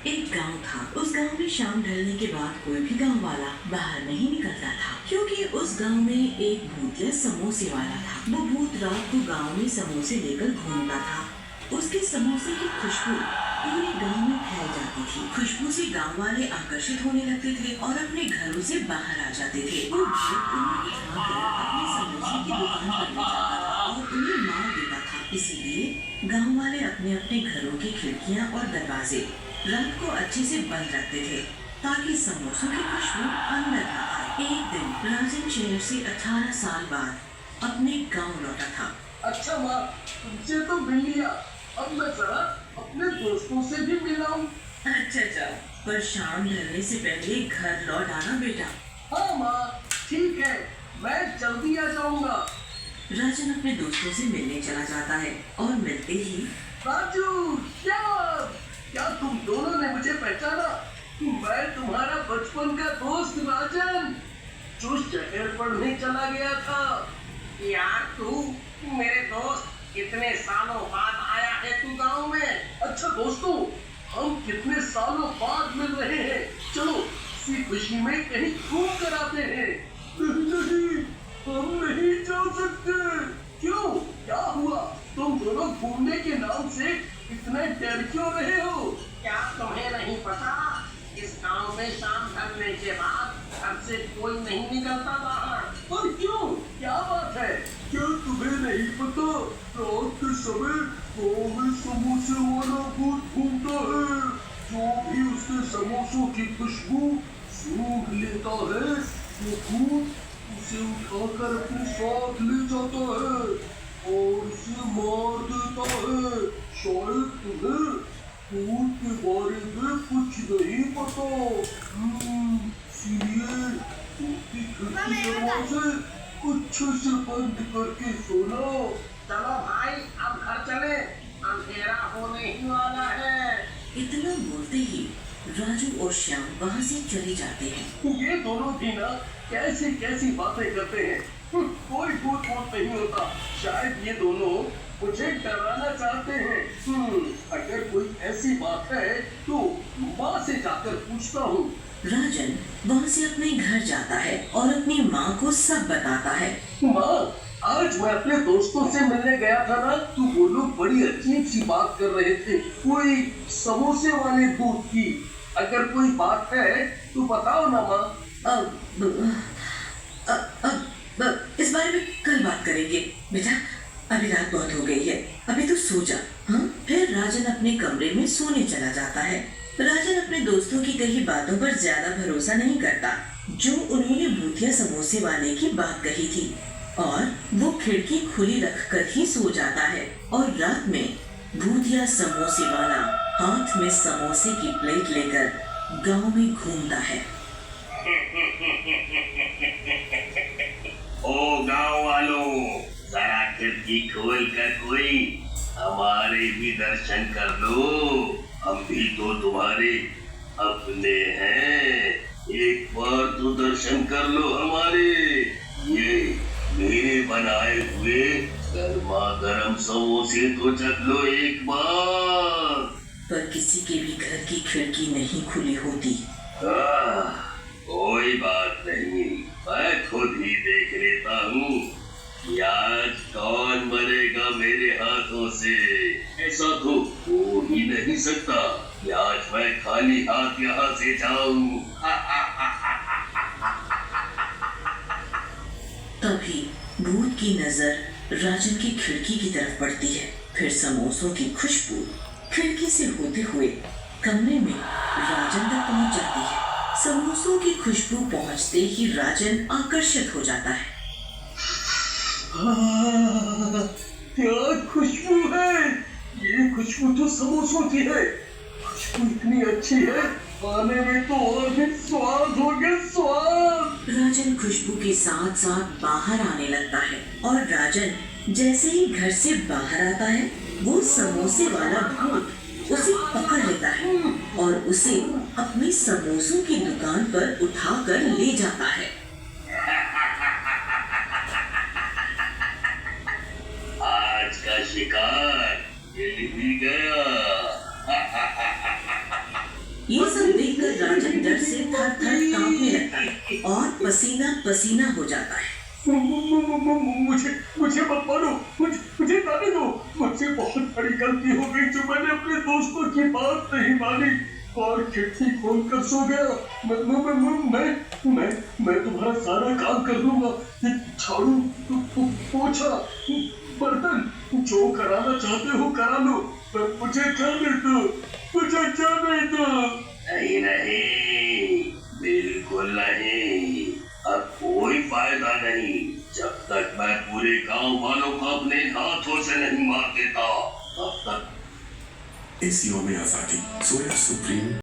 एक गांव था। उस गांव में शाम ढलने के बाद कोई भी गांव वाला बाहर नहीं निकलता था, क्योंकि उस गांव में एक भूतिया समोसे वाला था। वो भूत रात को गांव में समोसे लेकर घूमता था। उसके समोसे की खुशबू पूरे गांव में फैल जाती थी। खुशबू से गांव वाले आकर्षित होने लगते थे और अपने घरों से बाहर आ जाते थे। वो भूत उन्हें उठाकर अपने समोसे की दुकान पर ले जाता था और उन्हें मार देता था। इसीलिए गांव वाले अपने अपने घरों की खिड़कियां और दरवाजे रात को अच्छे से बंद रखते थे, ताकि समोसों की खुशबू अंदर न आए। एक दिन राजन शहर से 18 साल बाद अपने गांव लौटा था। अच्छा माँ, तुमसे तो मिल लिया। अब मैं जरा अपने दोस्तों से भी मिलाऊं। अच्छा जाओ, पर शाम ढलने से पहले घर लौट आना बेटा। हाँ माँ, ठीक है, मैं जल्दी आ जाऊंगा। राजन अपने दोस्तों से मिलने चला जाता है और मिलते ही राजू, क्या तुम दोनों ने मुझे पहचाना? मैं तुम्हारा बचपन का दोस्त राजन, जो शहर पढ़ने चला गया था। यार तू मेरे दोस्त, कितने सालों बाद आया है तू गांव में। अच्छा दोस्तों, हम कितने सालों बाद मिल रहे हैं। चलो इसी खुशी में कहीं घूम कर आते हैं। नहीं, हम नहीं जा सकते। क्यों, क्या हुआ? तुम दोनों घूमने के नाम से इतने डर क्यों रहे हो? क्या तुम्हें नहीं पता, इस गांव में शाम ढलने के बाद घर से कोई नहीं निकलता बाहर। पर क्यों, क्या बात है? क्या तुम्हें नहीं पता, रात के समय गाँव में समोसे वाला भूत घूमता है। जो भी उसके समोसों की खुशबू सूंघ लेता है, वो भूत उसे उठाकर अपने साथ ले जाता है और उसे मार देता है। शायद तुम्हें भूत के बारे में कुछ नहीं पता, इसलिए उसकी खिड़की दरवाजे अच्छे से बंद करके सोना। चलो भाई, अब घर चले, अंधेरा होने ही वाला है। इतना बोलते ही राजू और श्याम वहाँ से चले जाते हैं। ये दोनों भी ना कैसी कैसी बातें करते हैं। कोई भूत वूत नहीं होता। शायद ये दोनों मुझे डराना चाहते हैं। अगर कोई ऐसी बात है तो माँ से जाकर पूछता हूँ। राजन वहाँ से अपने घर जाता है और अपनी माँ को सब बताता है। माँ, आज मैं अपने दोस्तों से मिलने गया था ना, तो वो लोग बड़ी अजीब सी बात कर रहे थे, कोई समोसे वाले भूत की। अगर कोई बात है तो बताओ ना माँ। अब इस बारे में कल बात करेंगे बेटा, अभी रात बहुत हो गई है, अभी तो सो जा। हाँ, फिर राजन अपने कमरे में सोने चला जाता है। राजन अपने दोस्तों की कही बातों पर ज्यादा भरोसा नहीं करता, जो उन्होंने भूतिया समोसे वाले की बात कही थी, और वो खिड़की खुली रखकर ही सो जाता है। और रात में भूतिया समोसे वाला हाथ में समोसे की प्लेट लेकर गांव में घूमता है। ओ गांव वालों, जरा खिड़की खोल कर कोई हमारे भी दर्शन कर लो। हम भी तो तुम्हारे अपने हैं, एक बार तो दर्शन कर लो हमारे। ये मेरे बनाए हुए गर्मा गर्म समोसे तो चख लो एक बार। पर किसी के भी घर की खिड़की नहीं खुली होती। कोई बात नहीं, मैं खुद ही देख लेता हूँ कि आज कौन मरेगा मेरे हाथों से। ऐसा तो हो ही नहीं सकता कि आज मैं खाली हाथ यहाँ से जाऊँ। तभी भूत की नजर राजन की खिड़की की तरफ पड़ती है। फिर समोसों की खुशबू खिड़की से होते हुए कमरे में राजन तक पहुंच जाती है। समोसों की खुशबू पहुंचते ही राजन आकर्षित हो जाता है। क्या खुशबू है? ये खुशबू तो समोसों की है। खुशबू इतनी अच्छी है, खाने में तो और भी स्वाद हो गया, स्वाद। राजन खुशबू के साथ साथ बाहर आने लगता है, और राजन जैसे ही घर से बाहर आता है, वो समोसे वाला भूत उसे पकड़ लेता है और उसे अपनी समोसों की दुकान पर उठाकर ले जाता है। आज का शिकार मिल ही गया। थर थर कांपने लगता है और पसीना पसीना हो जाता है। मुझे मुझे मत मारो, मुझे जाने दो। मुझसे बहुत बड़ी गलती हो गई जो मैंने अपने दोस्तों की बात नहीं मानी और खिड़की खोलकर सो गया। मैं तुम्हारा सारा काम कर दूंगा, झाड़ू, पोछा, बर्तन, जो कराना चाहते हो करा लो, पर मुझे जाने दो, मुझे जाने दो। नहीं नहीं, बिल्कुल नहीं। अब कोई फायदा नहीं जब तक मैं पूरे गांव वालों को अपने हाथों से नहीं मार देता। तब तक इस यौम आजादी सोया सुप्रीम